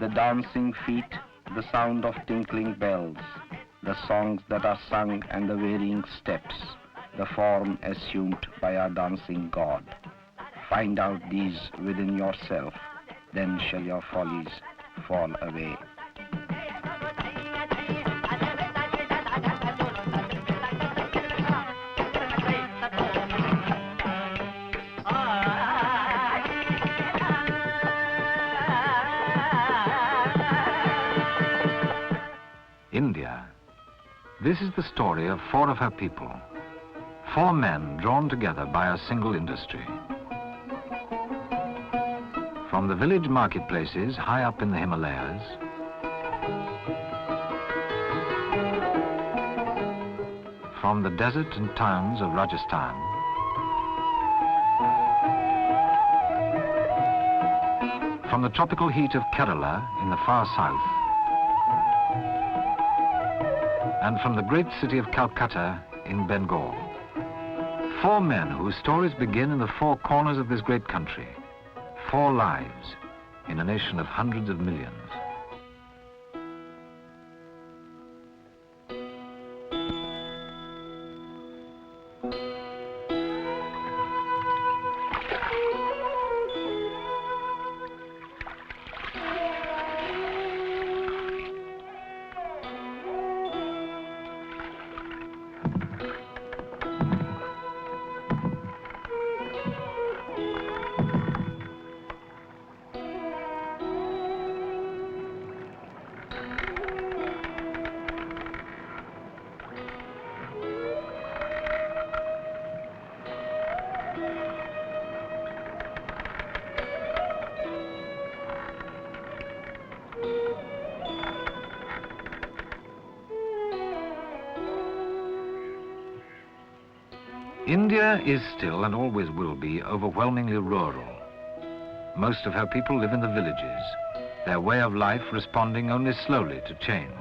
the dancing feet, the sound of tinkling bells, the songs that are sung and the varying steps, the form assumed by our dancing God. Find out these within yourself, then shall your follies fall away. India. This is the story of 4 of her people. 4 men drawn together by a single industry. From the village marketplaces high up in the Himalayas, from the desert and towns of Rajasthan, from the tropical heat of Kerala in the far south, and from the great city of Calcutta in Bengal. 4 men whose stories begin in the 4 corners of this great country. 4 lives in a nation of hundreds of millions. India is still and always will be overwhelmingly rural. Most of her people live in the villages, their way of life responding only slowly to change.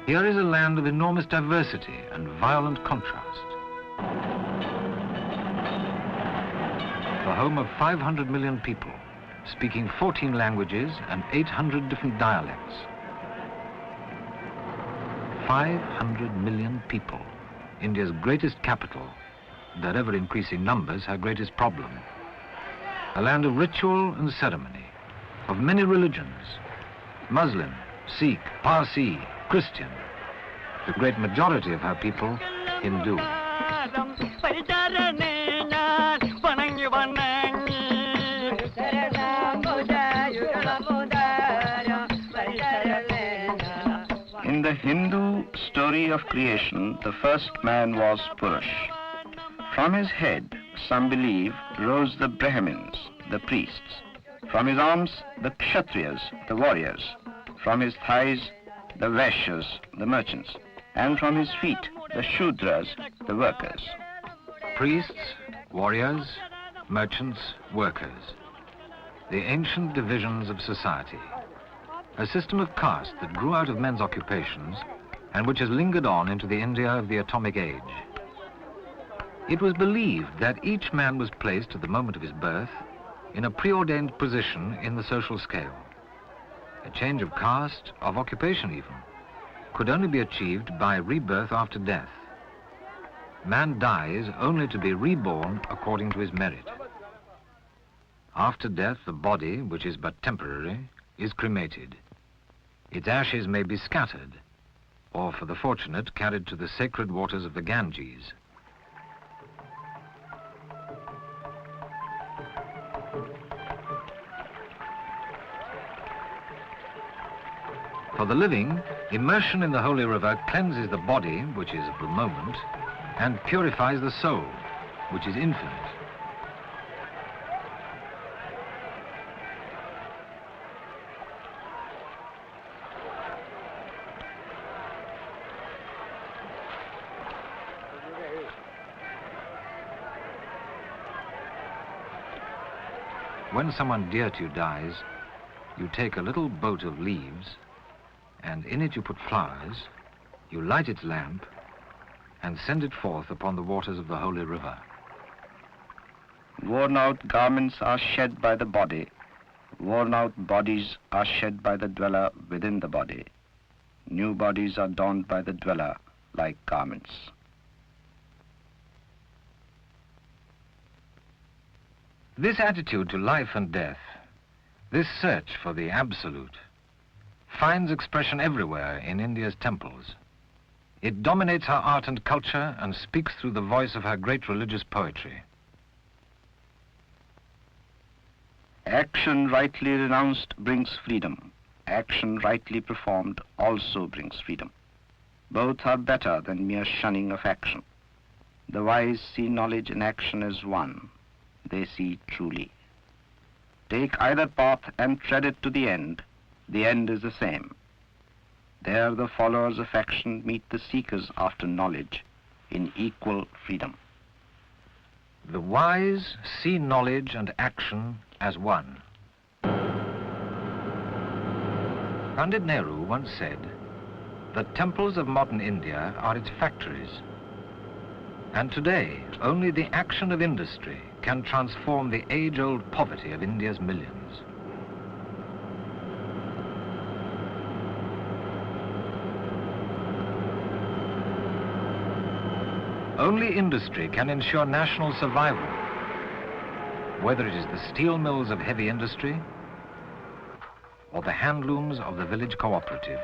Here is a land of enormous diversity and violent contrast. The home of 500 million people, speaking 14 languages and 800 different dialects. 500 million people, India's greatest capital, their ever-increasing numbers her greatest problem. A land of ritual and ceremony, of many religions, Muslim, Sikh, Parsi, Christian, the great majority of her people, Hindu. In the Hindu story of creation, the first man was Purush. From his head, some believe, rose the Brahmins, the priests. From his arms, the Kshatriyas, the warriors. From his thighs, the Vaishyas, the merchants, and from his feet, the Shudras, the workers. Priests, warriors, merchants, workers. The ancient divisions of society. A system of caste that grew out of men's occupations and which has lingered on into the India of the atomic age. It was believed that each man was placed at the moment of his birth in a preordained position in the social scale. A change of caste, of occupation even, could only be achieved by rebirth after death. Man dies only to be reborn according to his merit. After death, the body, which is but temporary, is cremated. Its ashes may be scattered, or for the fortunate, carried to the sacred waters of the Ganges. For the living, immersion in the holy river cleanses the body, which is of the moment, and purifies the soul, which is infinite. When someone dear to you dies, you take a little boat of leaves, and in it you put flowers, you light its lamp, and send it forth upon the waters of the holy river. Worn-out garments are shed by the body. Worn-out bodies are shed by the dweller within the body. New bodies are donned by the dweller like garments. This attitude to life and death, this search for the absolute, finds expression everywhere in India's temples. It dominates her art and culture and speaks through the voice of her great religious poetry. Action rightly renounced brings freedom. Action rightly performed also brings freedom. Both are better than mere shunning of action. The wise see knowledge and action as one. They see truly. Take either path and tread it to the end is the same. There the followers of action meet the seekers after knowledge in equal freedom. The wise see knowledge and action as one. Pandit Nehru once said, "The temples of modern India are its factories." And today, only the action of industry can transform the age-old poverty of India's millions. Only industry can ensure national survival, whether it is the steel mills of heavy industry or the handlooms of the village cooperative.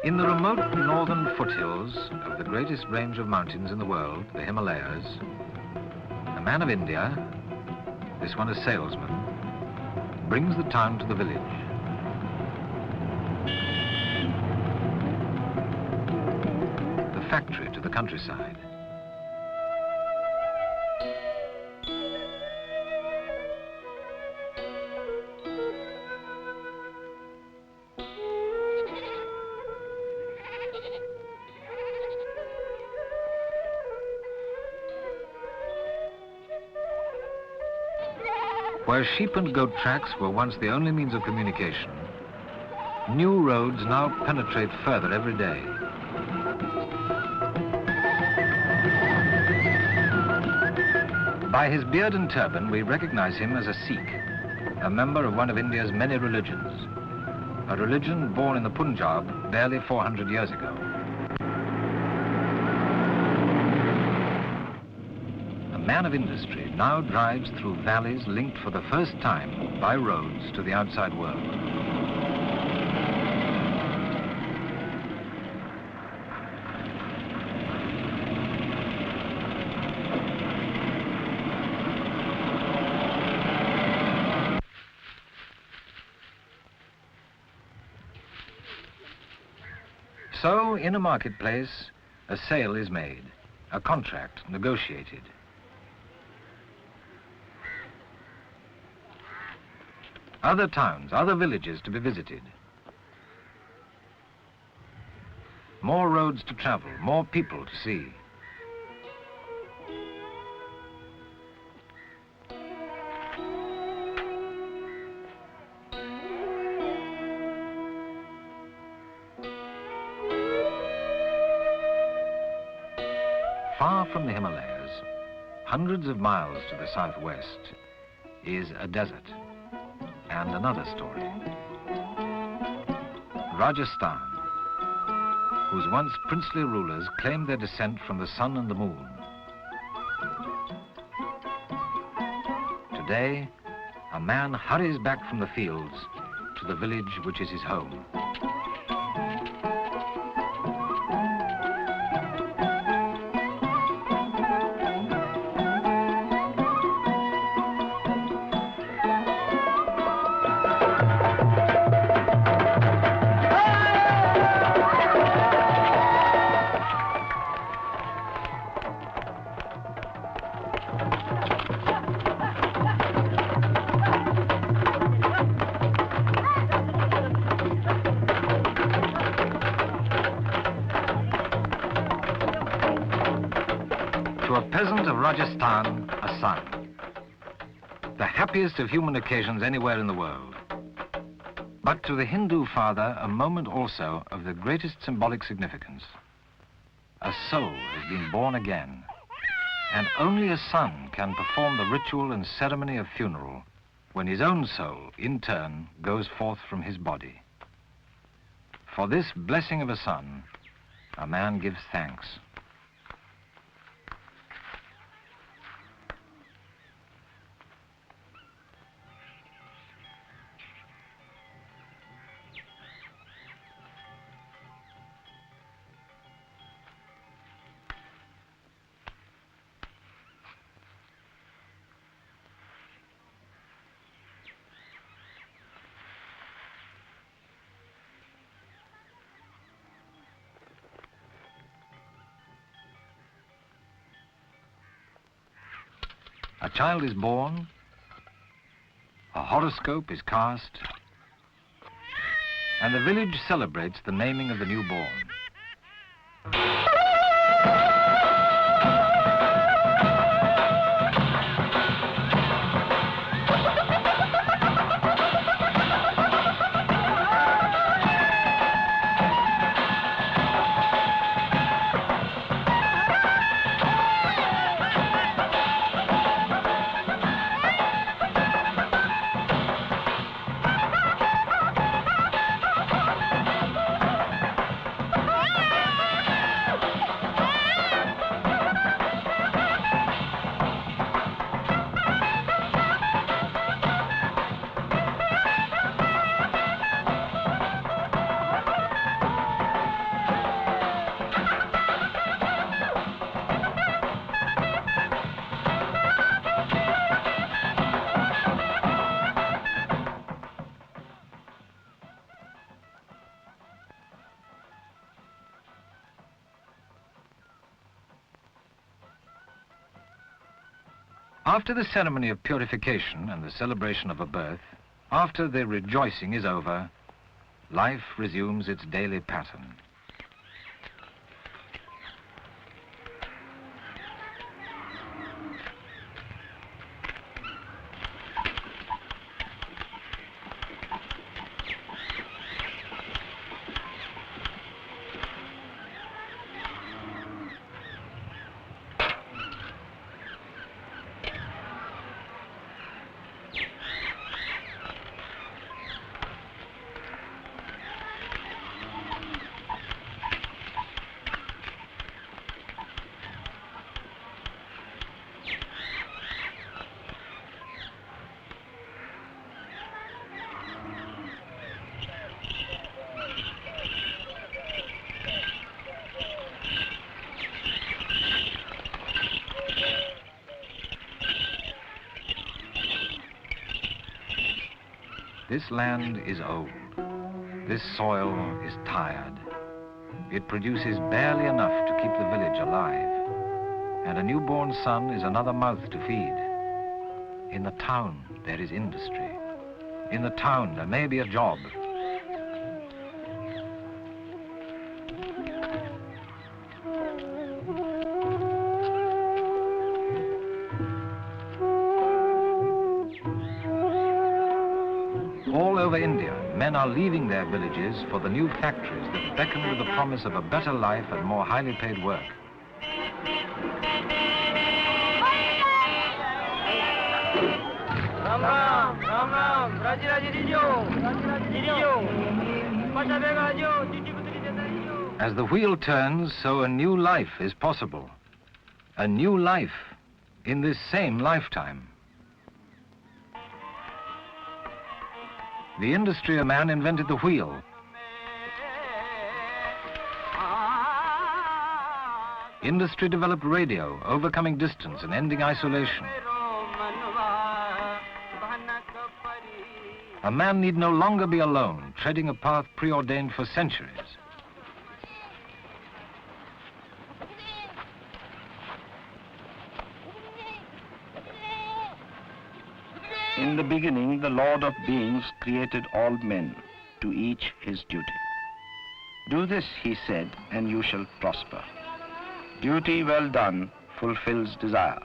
In the remote northern foothills of the greatest range of mountains in the world, the Himalayas, a man of India, this one a salesman, brings the town to the village. The factory to the countryside. Where sheep and goat tracks were once the only means of communication, new roads now penetrate further every day. By his beard and turban, we recognize him as a Sikh, a member of one of India's many religions, a religion born in the Punjab barely 400 years ago. A man of industry now drives through valleys linked for the first time by roads to the outside world. So, in a marketplace, a sale is made, a contract negotiated. Other towns, other villages to be visited. More roads to travel, more people to see. Far from the Himalayas, hundreds of miles to the southwest, is a desert. And another story. Rajasthan, whose once princely rulers claimed their descent from the sun and the moon. Today, a man hurries back from the fields to the village which is his home. To a peasant of Rajasthan, a son. The happiest of human occasions anywhere in the world. But to the Hindu father, a moment also of the greatest symbolic significance. A soul has been born again, and only a son can perform the ritual and ceremony of funeral when his own soul, in turn, goes forth from his body. For this blessing of a son, a man gives thanks. A child is born, a horoscope is cast, and the village celebrates the naming of the newborn. After the ceremony of purification and the celebration of a birth, after the rejoicing is over, life resumes its daily pattern. This land is old. This soil is tired. It produces barely enough to keep the village alive. And a newborn son is another mouth to feed. In the town, there is industry. In the town, there may be a job. All over India, men are leaving their villages for the new factories that beckon with the promise of a better life and more highly paid work. As the wheel turns, so a new life is possible. A new life in this same lifetime. The industry of man invented the wheel. Industry developed radio, overcoming distance and ending isolation. A man need no longer be alone, treading a path preordained for centuries. In the beginning, the Lord of Beings created all men, to each his duty. Do this, he said, and you shall prosper. Duty well done fulfills desire.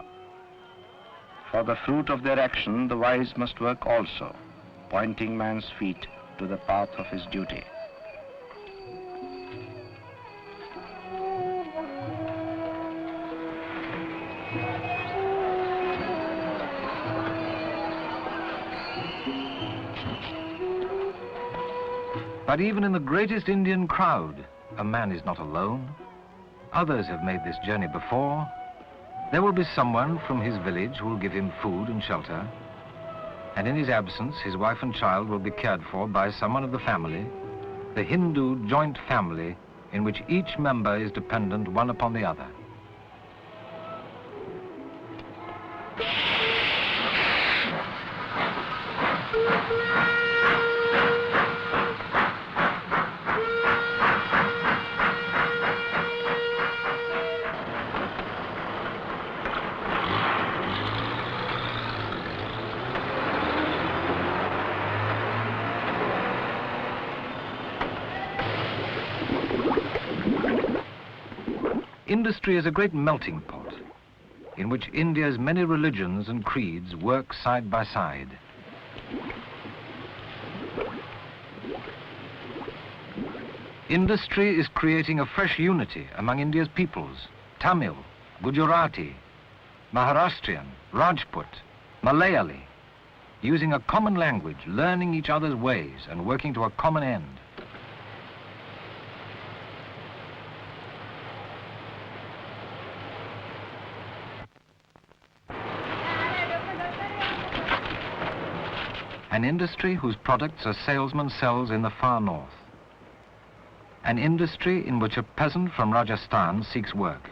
For the fruit of their action, the wise must work also, pointing man's feet to the path of his duty. But even in the greatest Indian crowd, a man is not alone. Others have made this journey before. There will be someone from his village who will give him food and shelter. And in his absence, his wife and child will be cared for by someone of the family, the Hindu joint family in which each member is dependent one upon the other. Industry is a great melting pot in which India's many religions and creeds work side by side. Industry is creating a fresh unity among India's peoples: Tamil, Gujarati, Maharashtrian, Rajput, Malayali, using a common language, learning each other's ways and working to a common end. An industry whose products a salesman sells in the far north. An industry in which a peasant from Rajasthan seeks work.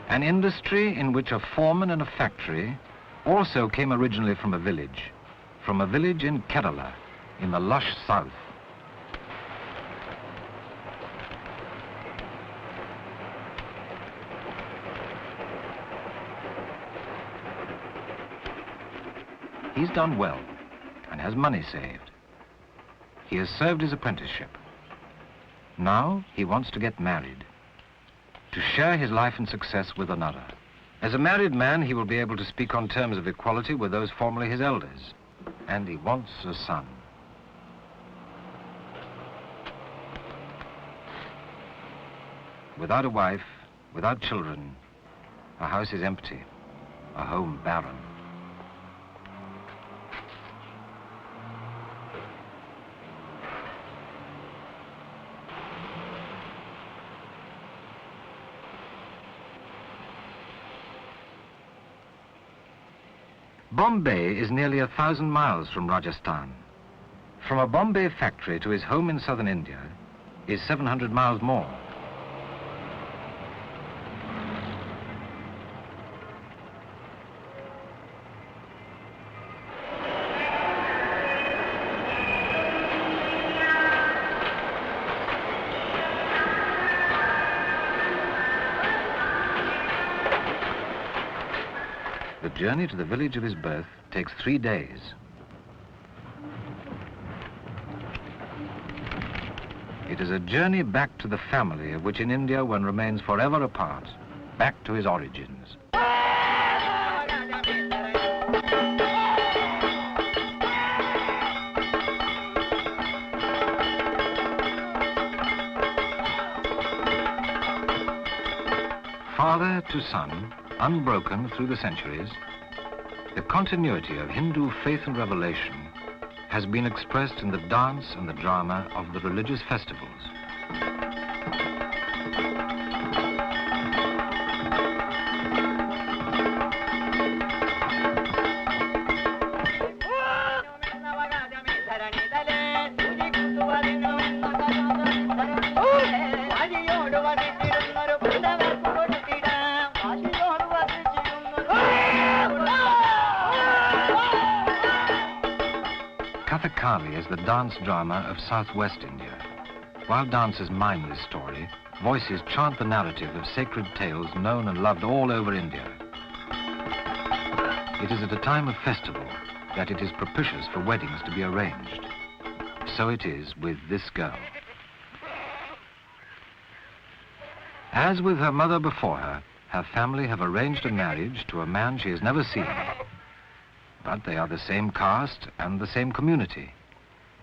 An industry in which a foreman in a factory also came originally from a village in Kerala, in the lush south. He's done well and has money saved. He has served his apprenticeship. Now he wants to get married, to share his life and success with another. As a married man, he will be able to speak on terms of equality with those formerly his elders, and he wants a son. Without a wife, without children, a house is empty, a home barren. Bombay is nearly 1,000 miles from Rajasthan. From a Bombay factory to his home in southern India is 700 miles more. The journey to the village of his birth takes 3 days. It is a journey back to the family of which in India one remains forever apart, back to his origins. Father to son, unbroken through the centuries, The continuity of Hindu faith and revelation has been expressed in the dance and the drama of the religious festivals. Kathakali is the dance drama of southwest India. While dancers mime this story, voices chant the narrative of sacred tales known and loved all over India. It is at a time of festival that it is propitious for weddings to be arranged. So it is with this girl. As with her mother before her family have arranged a marriage to a man she has never seen. But they are the same caste and the same community,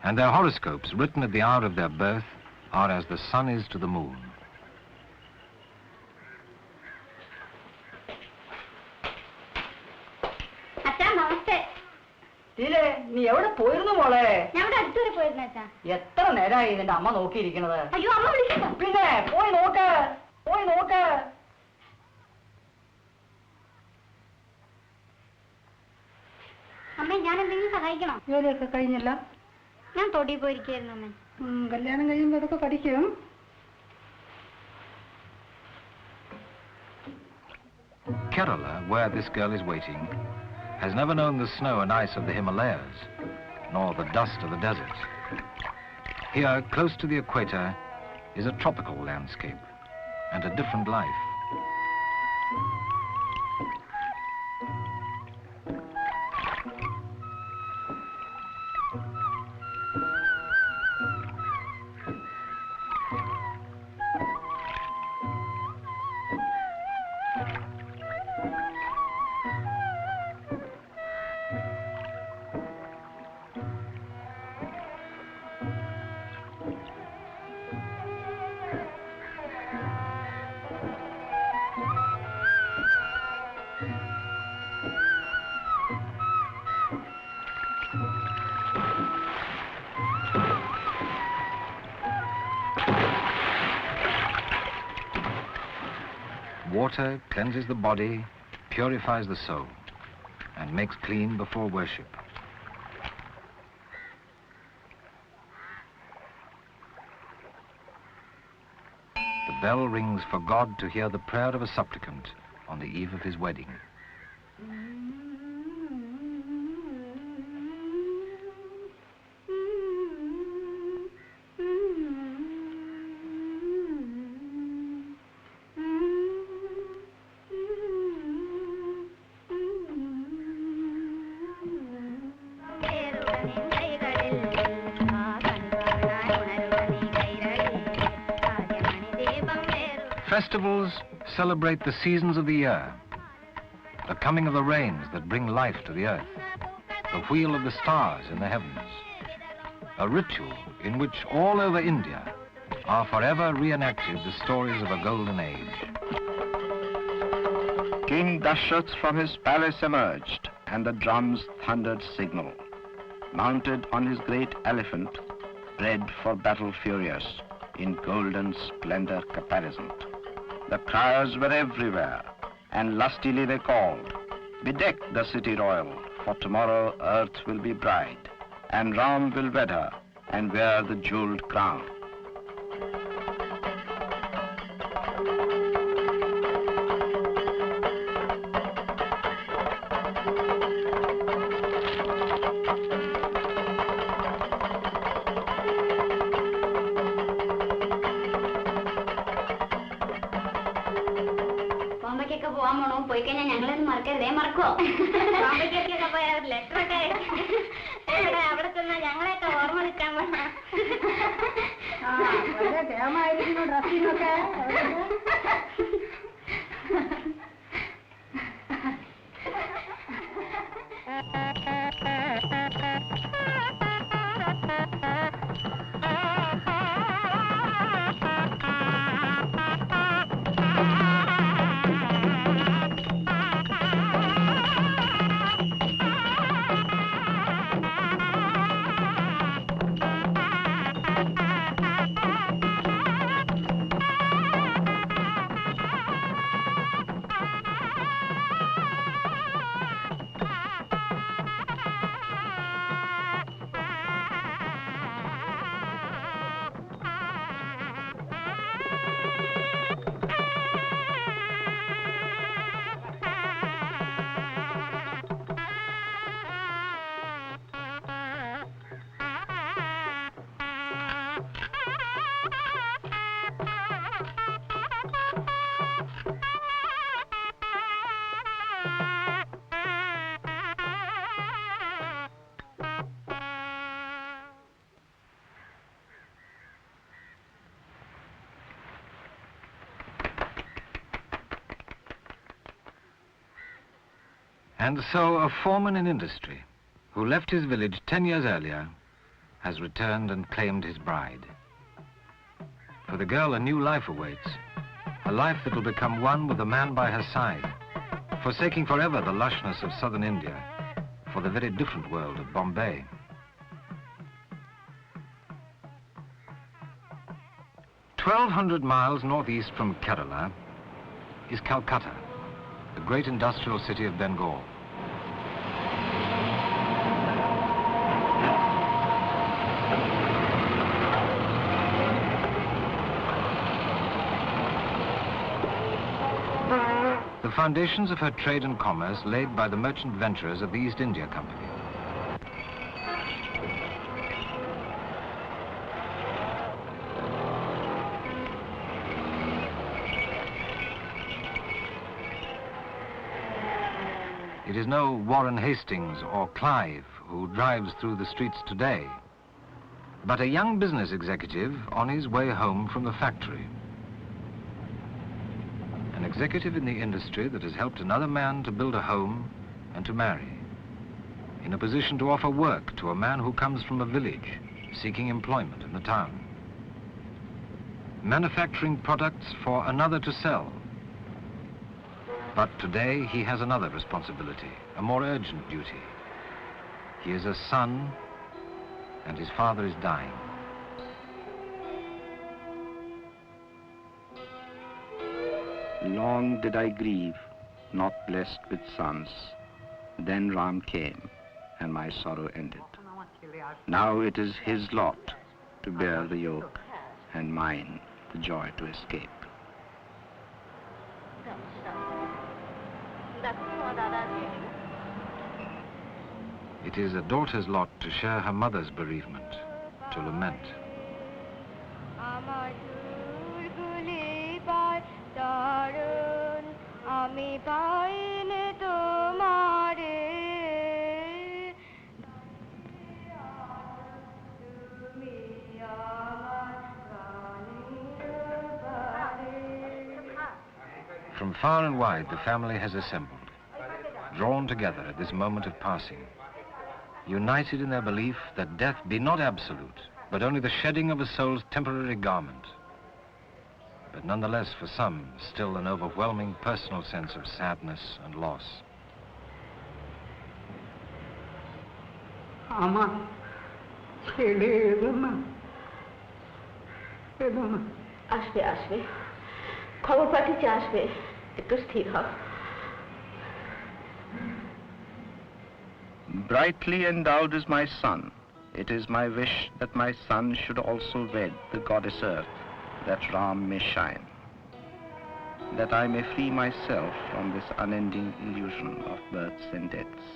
and their horoscopes, written at the hour of their birth, are as the sun is to the moon. അമ്മേ ഞാൻ എന്തെങ്കിലും സഹായിക്കണോ? ജോലിയൊക്കെ കഴിഞ്ഞില്ല. ഞാൻ തൊടി പോയിരിക്കുന്നു അമ്മേ. കല്യാണം കഴിയുമ്പോൾ അതൊക്കെ പഠിക്കും. Kerala, where this girl is waiting, has never known the snow and ice of the Himalayas, nor the dust of the desert. Here, close to the equator, is a tropical landscape and a different life. Water cleanses the body, purifies the soul, and makes clean before worship. The bell rings for God to hear the prayer of a supplicant on the eve of his wedding. Festivals celebrate the seasons of the year, the coming of the rains that bring life to the earth, the wheel of the stars in the heavens, a ritual in which all over India are forever reenacted the stories of a golden age. King Dashrath from his palace emerged, and the drums thundered signal. Mounted on his great elephant, bred for battle furious, in golden splendor caparisoned. The criers were everywhere, and lustily they called, "Bedeck the city royal, for tomorrow earth will be bride, and Ram will wed her, and wear the jeweled crown." അവിടെ ചെന്നാ ഞങ്ങളെയൊക്കെ ഓർമ്മ കിട്ടാൻ വേണം. ഡ്രസ്സിനൊക്കെ And so a foreman in industry, who left his village 10 years earlier, has returned and claimed his bride. For the girl, a new life awaits, a life that will become one with a man by her side, forsaking forever the lushness of southern India for the very different world of Bombay. "1,200 miles northeast from Kerala is Calcutta, the great industrial city of Bengal. The foundations of her trade and commerce laid by the merchant venturers of the East India Company. It is no Warren Hastings or Clive who drives through the streets today, but a young business executive on his way home from the factory. An executive in the industry that has helped another man to build a home and to marry, in a position to offer work to a man who comes from a village seeking employment in the town. Manufacturing products for another to sell. But today he has another responsibility, a more urgent duty. He is a son, and his father is dying. Long did I grieve, not blessed with sons. Then Ram came, and my sorrow ended. Now it is his lot to bear the yoke, and mine the joy to escape. It is a daughter's lot to share her mother's bereavement, to lament. From far and wide, the family has assembled, drawn together at this moment of passing, united in their belief that death be not absolute, but only the shedding of a soul's temporary garment. But nonetheless, for some, still an overwhelming personal sense of sadness and loss. Ama, ছেলে আসবে আসবে খবর পাঠিয়েছে আসবে একটু স্থির হ Brightly endowed is my son. It is my wish that my son should also wed the goddess earth, that Ram may shine, that I may free myself from this unending illusion of births and deaths.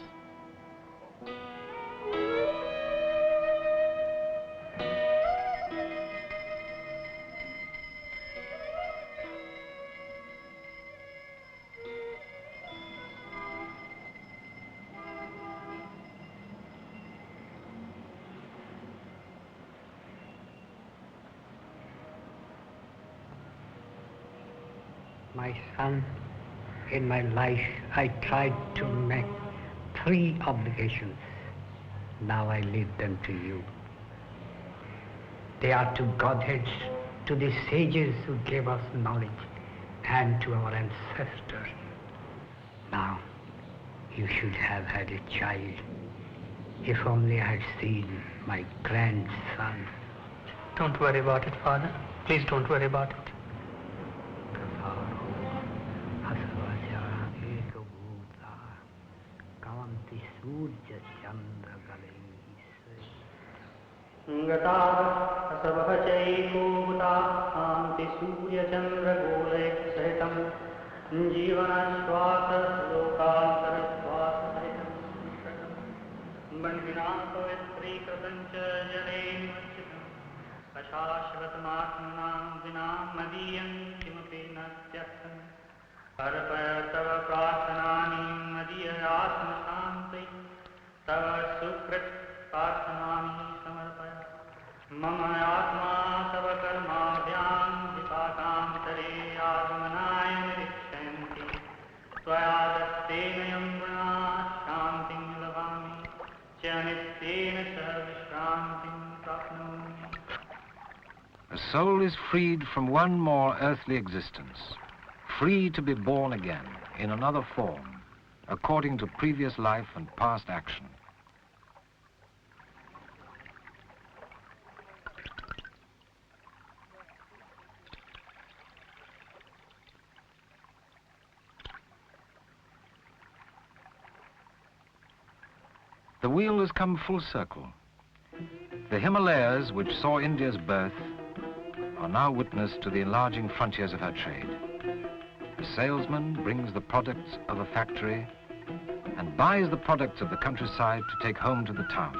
My son, in my life I tried to make 3 obligations. Now I leave them to you. They are to Godheads, to the sages who gave us knowledge, and to our ancestors. Now, you should have had a child. If only I had seen my grandson. Don't worry about it, Father. Please don't worry about it. Tava prarthananim soul is freed from one more earthly existence, free to be born again in another form, according to previous life and past action. The wheel has come full circle. The Himalayas, which saw India's birth, are now witness to the enlarging frontiers of her trade. The salesman brings the products of a factory and buys the products of the countryside to take home to the town.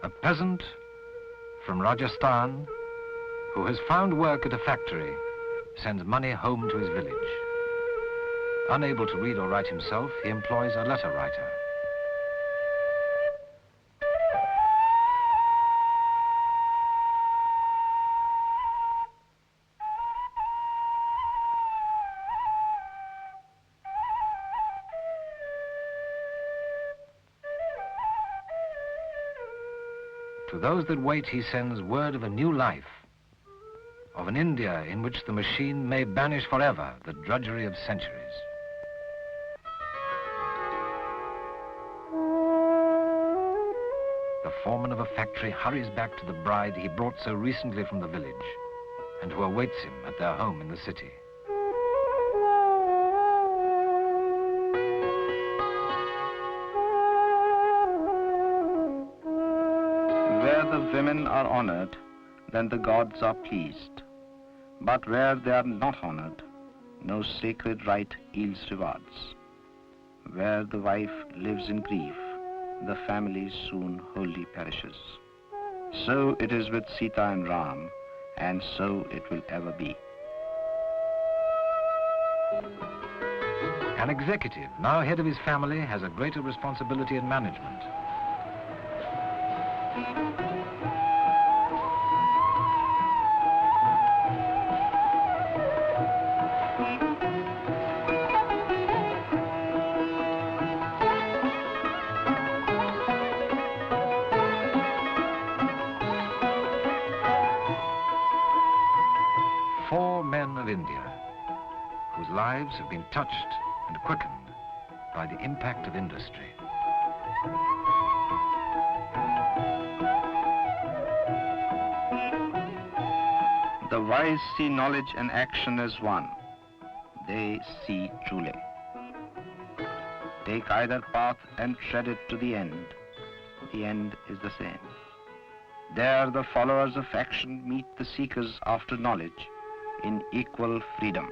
A peasant from Rajasthan who has found work at a factory sends money home to his village. Unable to read or write himself, he employs a letter writer. To those that wait, he sends word of a new life, of an India in which the machine may banish forever the drudgery of centuries. The foreman of a factory hurries back to the bride he brought so recently from the village and who awaits him at their home in the city. Where the women are honored, then the gods are pleased. But where they are not honored, no sacred rite yields rewards. Where the wife lives in grief, the family soon wholly perishes. So it is with Sita and Ram, and so it will ever be. An executive, now head of his family, has a greater responsibility in management. India, whose lives have been touched and quickened by the impact of industry. The wise see knowledge and action as one. They see truly. Take either path and tread it to the end. The end is the same. There the followers of action meet the seekers after knowledge in equal freedom.